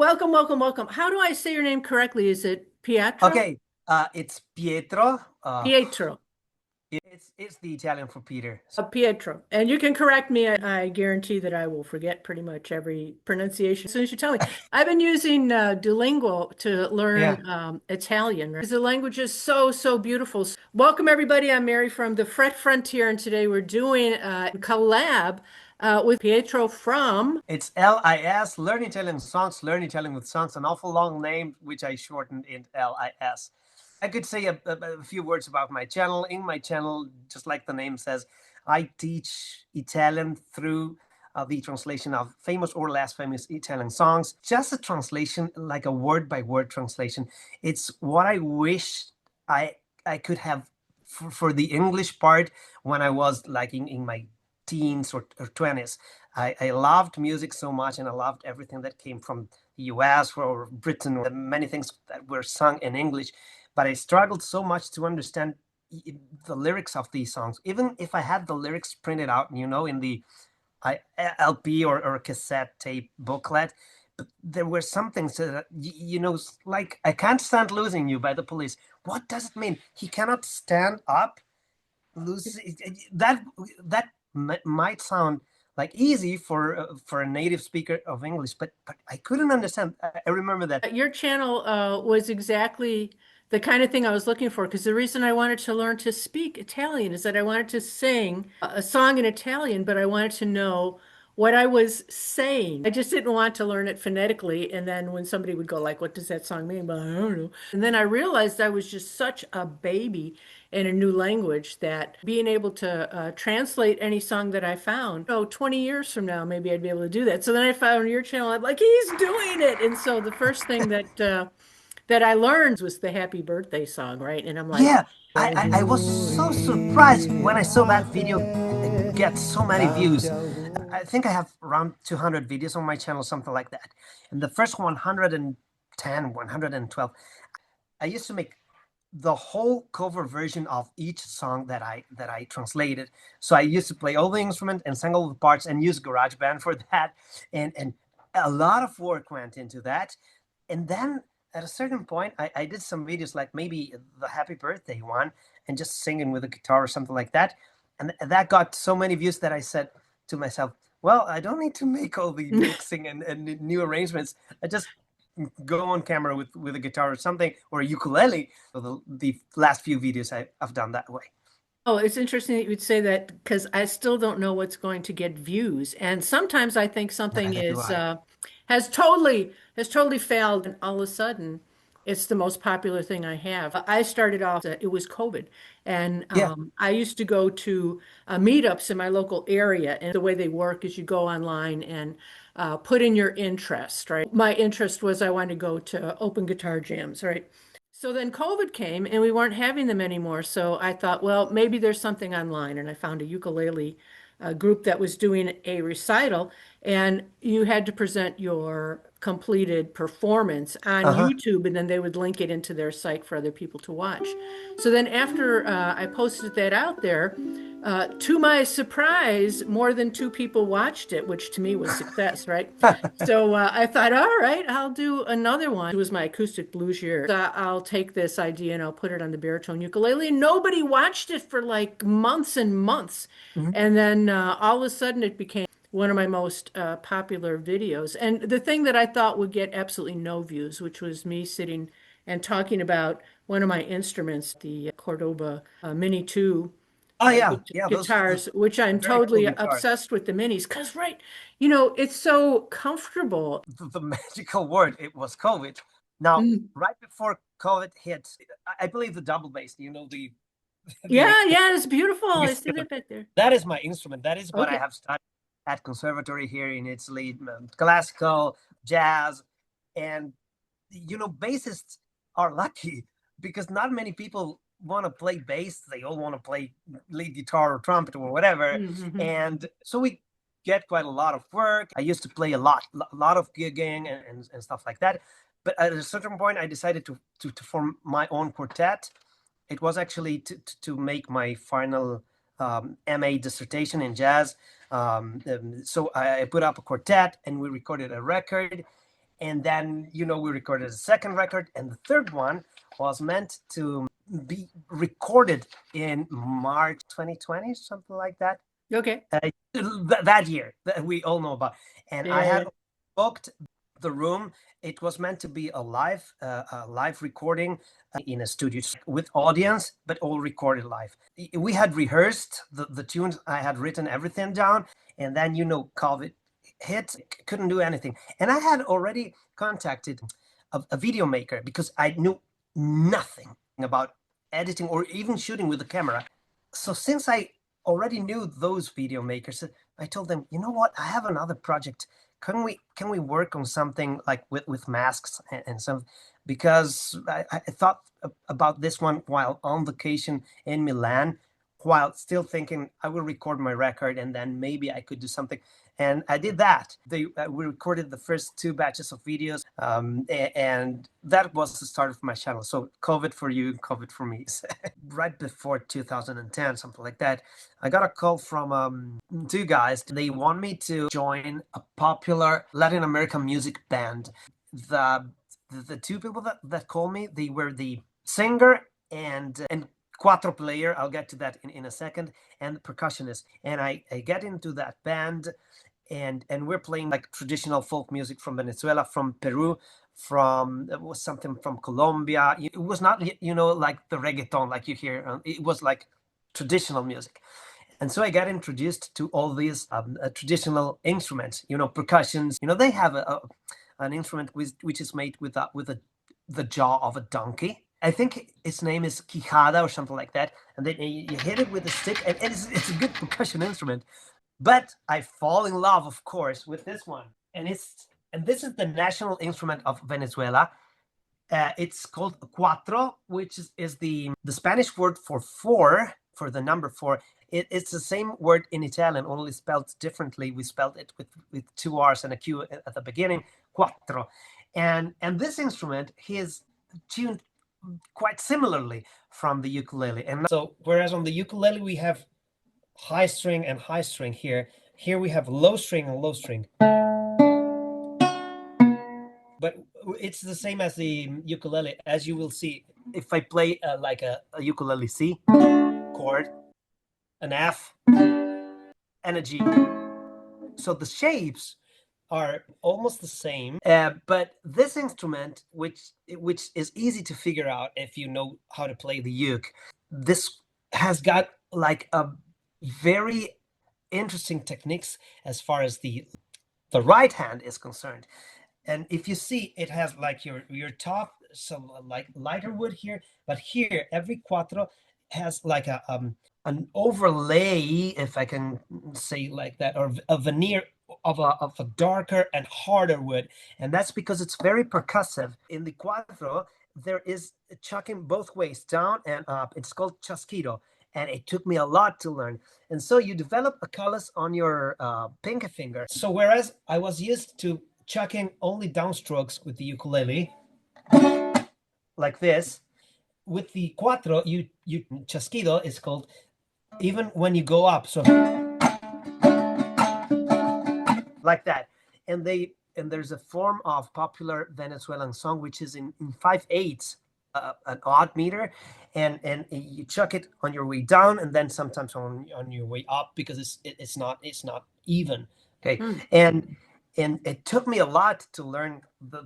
Welcome, welcome, welcome. How do I say your name correctly? Is it Pietro? Okay, it's Pietro. Pietro. It's the Italian for Peter. Pietro. And you can correct me. I guarantee that I will forget pretty much every pronunciation as soon as you tell me. I've been using Duolingo to Yeah. learn Italian, right? The language is so, so beautiful. Welcome, everybody. I'm Mary from the Fret Frontier, and today we're doing a collab with Pietro from. It's LIS, Learn Italian Songs, Learn Italian with Songs, an awful long name, which I shortened in LIS. I could say a few words about my channel. In my channel, just like the name says, I teach Italian through the translation of famous or less famous Italian songs. Just a translation, like a word by word translation. It's what I wish I could have for the English part when I was like in my teens or 20s. I loved music so much, and I loved everything that came from the US or Britain, or many things that were sung in English. But I struggled so much to understand the lyrics of these songs, even if I had the lyrics printed out, in the LP or cassette tape booklet. But there were some things that, like "I Can't Stand Losing You" by the Police. What does it mean? He cannot stand up, lose that might sound like easy for a native speaker of English, but I couldn't understand. I remember that. Your channel was exactly the kind of thing I was looking for, because the reason I wanted to learn to speak Italian is that I wanted to sing a song in Italian, but I wanted to know what I was saying. I just didn't want to learn it phonetically. And then when somebody would go like, what does that song mean? Well, I don't know. And then I realized I was just such a baby in a new language that being able to translate any song that I found, 20 years from now, maybe I'd be able to do that. So then I found your channel. I'm like, he's doing it. And so the first thing that I learned was the happy birthday song, right? And I'm like, Yeah, I was so surprised when I saw that video get so many views. I think I have around 200 videos on my channel, something like that. And the first 110, 112, I used to make the whole cover version of each song that I translated. So I used to play all the instrument and sing all the parts and use GarageBand for that. And a lot of work went into that. And then at a certain point, I did some videos, like maybe the happy birthday one, and just singing with a guitar or something like that. And that got so many views that I said to myself, well, I don't need to make all the mixing and new arrangements. I just go on camera with a guitar or something, or a ukulele. So the last few videos I've done that way. Oh, it's interesting that you would say that, because I still don't know what's going to get views. And sometimes I think something Neither do is I. has totally failed, and all of a sudden it's the most popular thing I have. I started off, it was COVID, and Yeah. I used to go to meetups in my local area, and the way they work is you go online and put in your interest, right? My interest was I wanted to go to open guitar jams, right? So then COVID came and we weren't having them anymore. So I thought, well, maybe there's something online. And I found a ukulele group that was doing a recital, and you had to present your completed performance on Uh-huh. YouTube, and then they would link it into their site for other people to watch. So then after I posted that out there, to my surprise, more than two people watched it, which to me was success, right? So I thought, all right, I'll do another one. It was my acoustic blues year. So I'll take this idea and I'll put it on the baritone ukulele. And nobody watched it for like months and months. Mhm. And then all of a sudden it became one of my most popular videos. And the thing that I thought would get absolutely no views, which was me sitting and talking about one of my instruments, the Cordoba Mini 2 Oh yeah, yeah. Those guitars, which I'm very cool totally guitars. obsessed with the minis. Because, right, it's so comfortable. The magical word, it was COVID. Now, Mm. right before COVID hit, I believe the double bass. The Yeah, yeah, it's beautiful. I biggest see that back there. that is my instrument. That is what I Okay. have studied at conservatory here in Italy, classical, jazz, and bassists are lucky because not many people want to play bass. They all want to play lead guitar or trumpet or whatever, Hmm. and so we get quite a lot of work. I used to play a lot of gigging and stuff like that. But at a certain point, I decided to form my own quartet. It was actually to make my final MA dissertation in jazz. So I put up a quartet and we recorded a record. And then, you know, we recorded a second record, and the third one was meant to be recorded in March 2020, something like that. Okay. That year that we all know about. And I Yeah. had booked the room. It was meant to be a live recording in a studio with audience, but all recorded live. We had rehearsed the tunes. I had written everything down, and then, you know, COVID hit, couldn't do anything. And I had already contacted a video maker because I knew nothing about editing or even shooting with the camera. So since I already knew those video makers, I told them, you know what, I have another project. Can we work on something like with masks and some, because I thought about this one while on vacation in Milan, while still thinking I will record my record and then maybe I could do something. And I did that. We recorded the first 2 batches of videos, and that was the start of my channel. So COVID for you, COVID for me. Right before 2010, something like that, I got a call from 2 guys. They want me to join a popular Latin American music band. The 2 people that called me, they were the singer and Cuatro player. I'll get to that in a second, and the percussionist. And I get into that band, and we're playing like traditional folk music from Venezuela, from Peru, from it was something from Colombia. It was not, you know, like the reggaeton like you hear. It was like traditional music. And so I got introduced to all these traditional instruments, you know, percussions. You know, they have an instrument which is made with the jaw of a donkey. I think its name is quijada or something like that. And then you hit it with a stick, and it's a good percussion instrument. But I fall in love, of course, with this one. And this is the national instrument of Venezuela. It's called cuatro, which is the Spanish word for 4, for the number 4. It's the same word in Italian, only spelled differently. We spelled it with 2 R's and a Q at the beginning, cuatro. And this instrument is tuned quite similarly from the ukulele. And so, whereas on the ukulele we have high string and high string, here we have low string and low string. But it's the same as the ukulele, as you will see. If I play like a ukulele C chord, an F, and a G. So the shapes are almost the same, but this instrument, which is easy to figure out if you know how to play the uke, this has got like a very interesting techniques as far as the right hand is concerned. And if you see, it has like your top, some like lighter wood here, but here every cuatro has like an overlay, if I can say like that, or a veneer of a darker and harder wood. And that's because it's very percussive. In the cuatro, there is chucking both ways, down and up. It's called chasquido, and it took me a lot to learn. And so you develop a callus on your pinky finger. So whereas I was used to chucking only downstrokes with the ukulele, like this, with the cuatro, you chasquido is called, even when you go up, so like that. And there's a form of popular Venezuelan song which is in 5/8, an odd meter, and you chuck it on your way down, and then sometimes on your way up, because it's not even. Okay. And it took me a lot to learn the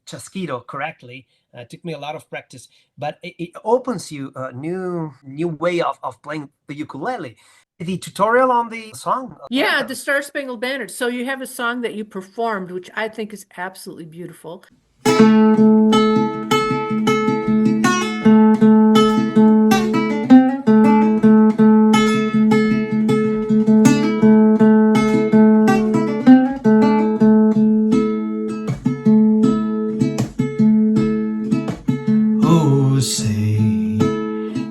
chasquido correctly. It took me a lot of practice, but it opens you a new way of playing the ukulele. The tutorial on the song. Yeah, the Star-Spangled Banner. So you have a song that you performed, which I think is absolutely beautiful. Oh, say,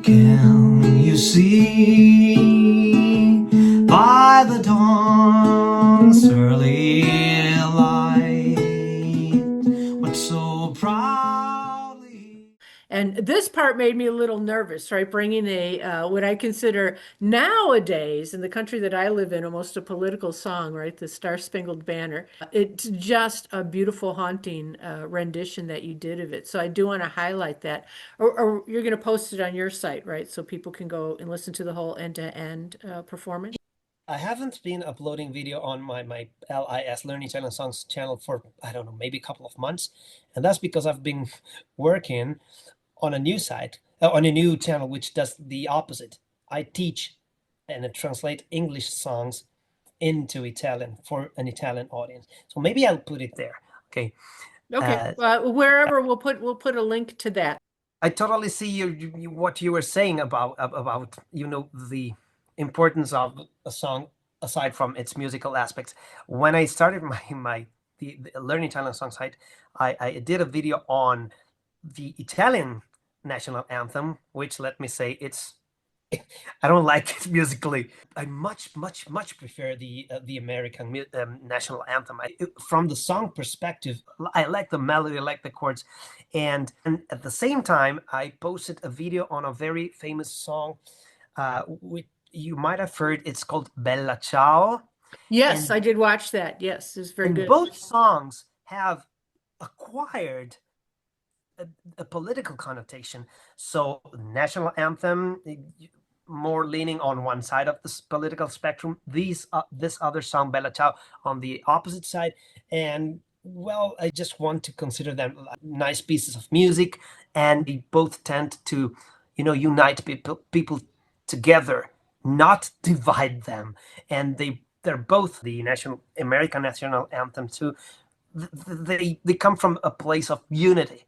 can you see by the dawn's early light what so proud And this part made me a little nervous, right? Bringing a what I consider nowadays in the country that I live in, almost a political song, right? The Star-Spangled Banner. It's just a beautiful, haunting rendition that you did of it. So I do want to highlight that. Or you're going to post it on your site, right? So people can go and listen to the whole end-to-end performance. I haven't been uploading video on my LIS Learning Challenge Songs channel for, I don't know, maybe a couple of months. And that's because I've been working on a new site, on a new channel, which does the opposite. I teach and translate English songs into Italian for an Italian audience. So maybe I'll put it there. Okay. Okay. Uh, Wherever we'll put a link to that. I totally see what you were saying about the importance of a song aside from its musical aspects. When I started the Learning Italian Song site, I did a video on the Italian national anthem, which, let me say, it's I don't like it musically. I much prefer the American national anthem. From the song perspective, I like the melody, I like the chords, and at the same time, I posted a video on a very famous song, which you might have heard. It's called Bella Ciao, Yes, and I did watch that. Yes, it's very and good. both songs have acquired a political connotation. So national anthem, more leaning on one side of this political spectrum. This other song, Bella Ciao, on the opposite side. And well, I just want to consider them nice pieces of music, and they both tend to, unite people together, not divide them. And they're both the national American national anthem too. They come from a place of unity.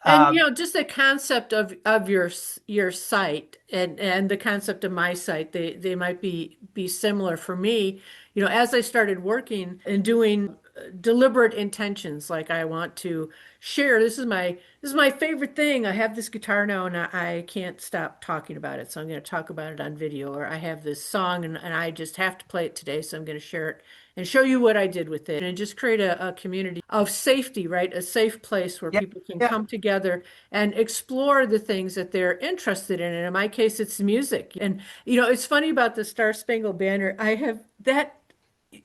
And Uh, just the concept of your site and the concept of my site, they might be similar for me. As I started working and doing deliberate intentions, like I want to share, this is my favorite thing. I have this guitar now and I can't stop talking about it. So I'm going to talk about it on video, or I have this song and I just have to play it today, so I'm going to share it and show you what I did with it and just create a community of safety, right? A safe place where yeah, people can yeah. come together and explore the things that they're interested in. And in my case, it's music. And, it's funny about the Star Spangled Banner. I have that,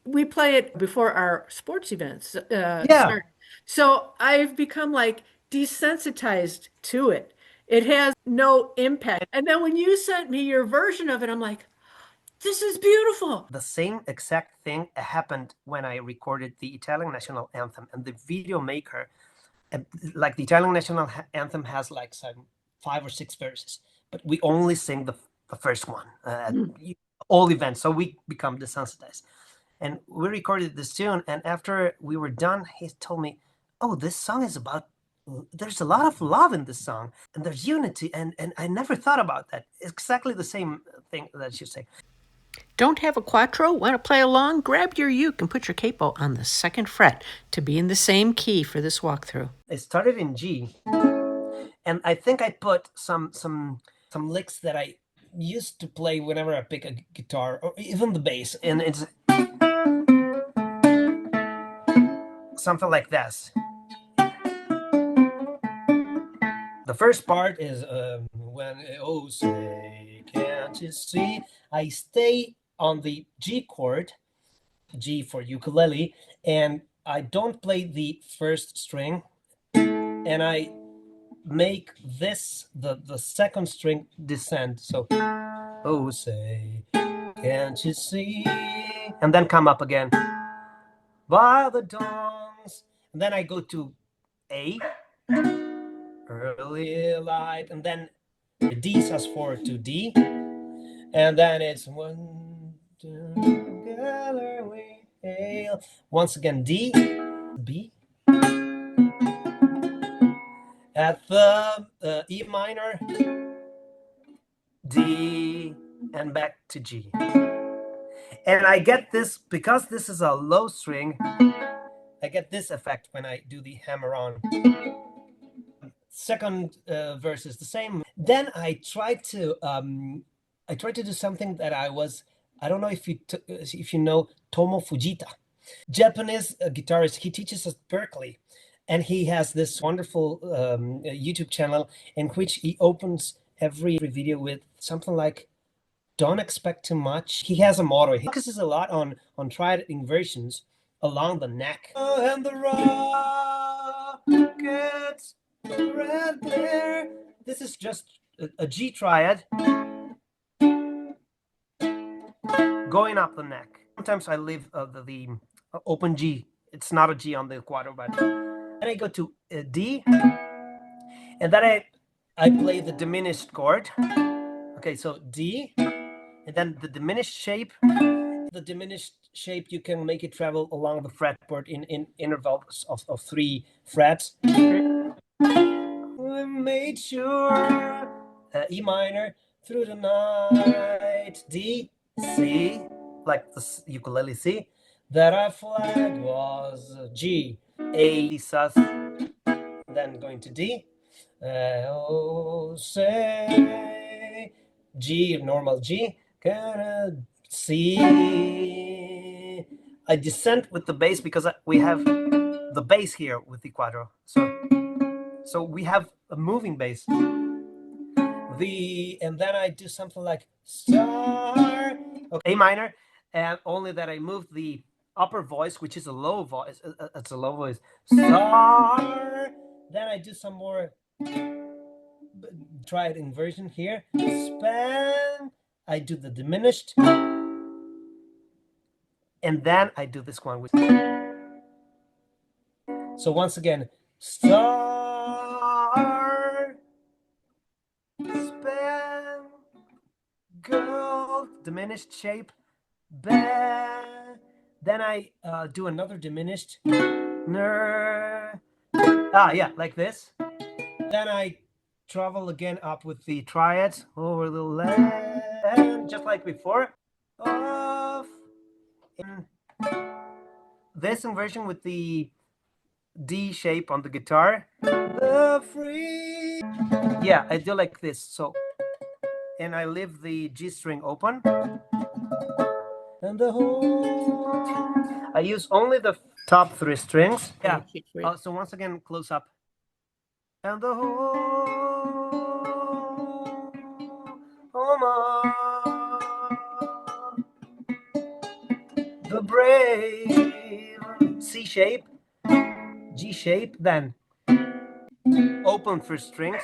we play it before our sports events Yeah, start. So I've become like desensitized to it. It has no impact. And then when you sent me your version of it, I'm like, this is beautiful. the same exact thing happened when I recorded the Italian national anthem, and the video maker, uh, like the Italian national anthem has like some 5 or 6 verses, but we only sing the first one at all events, so we become desensitized. And we recorded this tune, and after we were done, he told me, "Oh, this song is about. There's a lot of love in this song, and there's unity, and I never thought about that. Exactly the same thing that you say." Don't have a Cuatro? Want to play along? Grab your uke and put your capo on the second fret to be in the same key for this walkthrough. It started in G, and I think I put some licks that I used to play whenever I pick a guitar or even the bass, and it's something like this. The first part is when oh say can't you see, I stay on the G chord, G for ukulele, and I don't play the first string, and I make this the second string descend. So oh say can't you see, and then come up again by the dawns, and then I go to A, early light, and then the D sus4 to D, and then it's one together we hail. Once again D, B, at the E minor, D, and back to G. And I get this, because this is a low string, I get this effect when I do the hammer on. Second verse is the same. Then I tried to do something that I don't know if you know Tomo Fujita, Japanese guitarist. He teaches at Berkeley, And he has this wonderful YouTube channel in which he opens every video with something like, "Don't expect too much." He has a motto. He focuses a lot on triad inversions along the neck. Oh, and the rockets red glare. This is just a G triad going up the neck. Sometimes I leave the open G. It's not a G on the Cuatro, but then I go to D, and then I play the diminished chord. Okay, so D, and then the diminished shape. The diminished shape, you can make it travel along the fretboard in intervals of 3 frets. We made sure E minor through the night, D, C, like the ukulele C, that our flag was G, A, sus, then going to D, oh, say, G, normal G, C. I descend with the bass because we have the bass here with the Cuatro. So we have a moving bass. And then I do something like star, okay, A minor, and only that I move the upper voice, which is a low voice. It's a low voice. Star. Then I do some more triad inversion here. Span. I do the diminished, and then I do this one with. So once again, star, span, girl, diminished shape, ba. Then I do another diminished, ner. Yeah, like this. Then I travel again up with the triads over the land, just like before. Off. In this inversion with the D shape on the guitar. The free. Yeah, I do like this. So, and I leave the G string open. And the whole. I use only the top 3 strings. Yeah. So once again, close up. And the whole. The brave C shape, G shape, then open 1st strings,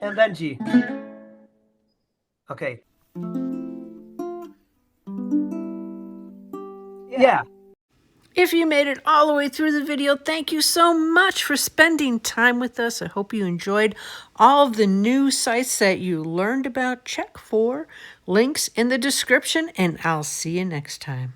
and then G. Okay. Yeah. If you made it all the way through the video, thank you so much for spending time with us. I hope you enjoyed all of the new sites that you learned about. Check for links in the description, and I'll see you next time.